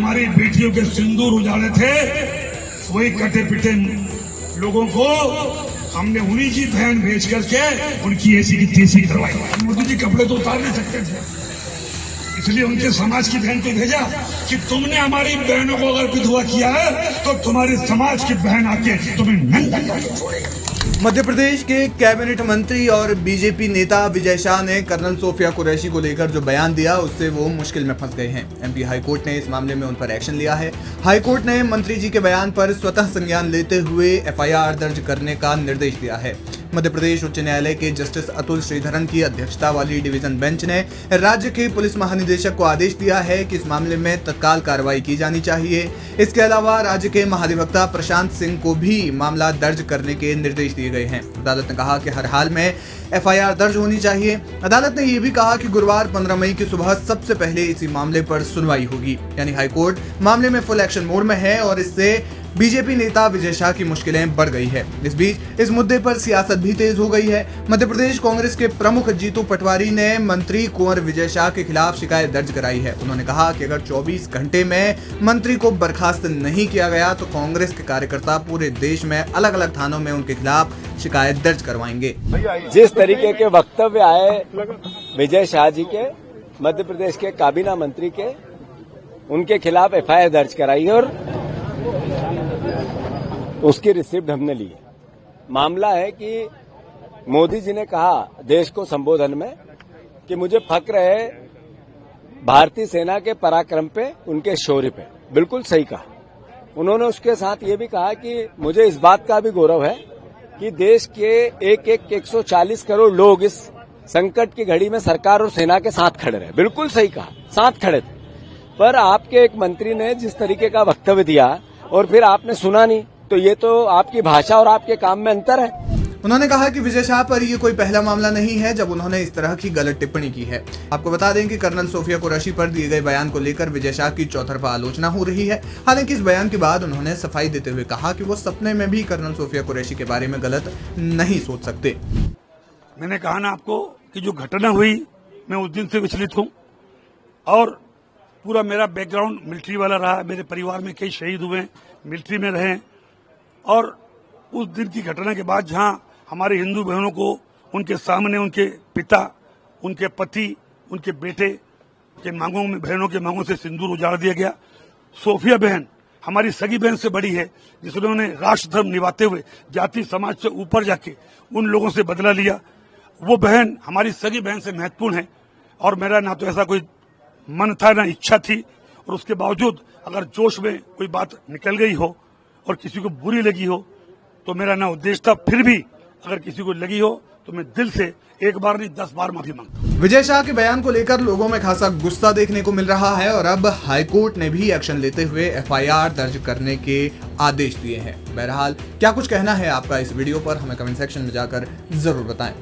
हमारी बेटियों के सिंदूर उजाड़े थे, वही कटे पिटे लोगों को हमने उन्हीं की बहन भेज करके उनकी ऐसी की तैसी करवाई। मोदी जी कपड़े तो उतार नहीं सकते थे, इसलिए उनके समाज की बहन को भेजा कि तुमने हमारी बहनों को अगर विधवा किया है तो तुम्हारे समाज की बहन आके तुम्हें नंगा करके छोड़ेगी। मध्य प्रदेश के कैबिनेट मंत्री और बीजेपी नेता विजय शाह ने कर्नल सोफिया कुरैशी को लेकर जो बयान दिया उससे वो मुश्किल में फंस गए हैं। एमपी हाईकोर्ट ने इस मामले में उन पर एक्शन लिया है। हाईकोर्ट ने मंत्री जी के बयान पर स्वतः संज्ञान लेते हुए एफआईआर दर्ज करने का निर्देश दिया है। मध्य प्रदेश उच्च न्यायालय के जस्टिस अतुल श्रीधरन की अध्यक्षता वाली डिवीजन बेंच ने राज्य के पुलिस महानिदेशक को आदेश दिया है कि इस मामले में तत्काल कार्रवाई की जानी चाहिए। इसके अलावा राज्य के महाधिवक्ता प्रशांत सिंह को भी मामला दर्ज करने के निर्देश दिए गए हैं। अदालत ने कहा कि हर हाल में एफआईआर दर्ज होनी चाहिए। अदालत ने यह भी कहा कि गुरुवार 15 मई की सुबह सबसे पहले इसी मामले पर सुनवाई होगी। यानी हाईकोर्ट मामले में फुल एक्शन मोड में है और इससे बीजेपी नेता विजय शाह की मुश्किलें बढ़ गई है। इस बीच इस मुद्दे पर सियासत भी तेज हो गई है। मध्य प्रदेश कांग्रेस के प्रमुख जीतू पटवारी ने मंत्री कुंवर विजय शाह के खिलाफ शिकायत दर्ज कराई है। उन्होंने कहा कि अगर 24 घंटे में मंत्री को बर्खास्त नहीं किया गया तो कांग्रेस के कार्यकर्ता पूरे देश में अलग अलग थानों में उनके खिलाफ शिकायत दर्ज करवाएंगे। जिस तरीके के वक्तव्य आए विजय शाह जी के, मध्य प्रदेश के काबीना मंत्री के, उनके खिलाफ एफआईआर दर्ज कराई है और उसकी रिसिप्ट हमने ली है। मामला है कि मोदी जी ने कहा देश को संबोधन में कि मुझे फक्र है भारतीय सेना के पराक्रम पे, उनके शौर्य पे। बिल्कुल सही कहा उन्होंने। उसके साथ ये भी कहा कि मुझे इस बात का भी गौरव है कि देश के 140 करोड़ लोग इस संकट की घड़ी में सरकार और सेना के साथ खड़े रहे। बिल्कुल सही कहा, साथ खड़े थे। पर आपके एक मंत्री ने जिस तरीके का वक्तव्य दिया और फिर आपने सुना नहीं, तो ये तो आपकी भाषा और आपके काम में अंतर है। उन्होंने कहा कि विजय शाह पर ये कोई पहला मामला नहीं है जब उन्होंने इस तरह की गलत टिप्पणी की है। आपको बता दें कि कर्नल सोफिया कुरैशी पर दिए गए बयान को लेकर विजय शाह की चौतरफा आलोचना हो रही है। हालांकि इस बयान के बाद उन्होंने सफाई देते हुए कहा कि वो सपने में भी कर्नल सोफिया कुरैशी के बारे में गलत नहीं सोच सकते। मैंने कहा ना आपको कि जो घटना हुई मैं उस दिन से विचलित हूं और पूरा मेरा बैकग्राउंड मिलिट्री वाला रहा। मेरे परिवार में कई शहीद हुए, मिलिट्री में रहे और उस दिन की घटना के बाद जहां हमारे हिंदू बहनों को उनके सामने उनके पिता, उनके पति, उनके बेटे के मांगों में, बहनों के मांगों से सिंदूर उजाड़ दिया गया। सोफिया बहन हमारी सगी बहन से बड़ी है जिन्होंने राष्ट्र धर्म निभाते हुए जाति समाज से ऊपर जाके उन लोगों से बदला लिया। वो बहन हमारी सगी बहन से महत्वपूर्ण है और मेरा ना तो ऐसा कोई मन था ना इच्छा थी, और उसके बावजूद अगर जोश में कोई बात निकल गई हो और किसी को बुरी लगी हो तो मेरा ना उद्देश्य था। फिर भी अगर किसी को लगी हो तो मैं दिल से एक बार नहीं 10 बार माफी मांगता हूं। विजय शाह के बयान को लेकर लोगों में खासा गुस्सा देखने को मिल रहा है और अब हाईकोर्ट ने भी एक्शन लेते हुए एफआईआर दर्ज करने के आदेश दिए हैं। बहरहाल क्या कुछ कहना है आपका इस वीडियो पर, हमें कमेंट सेक्शन में जाकर जरूर बताएं।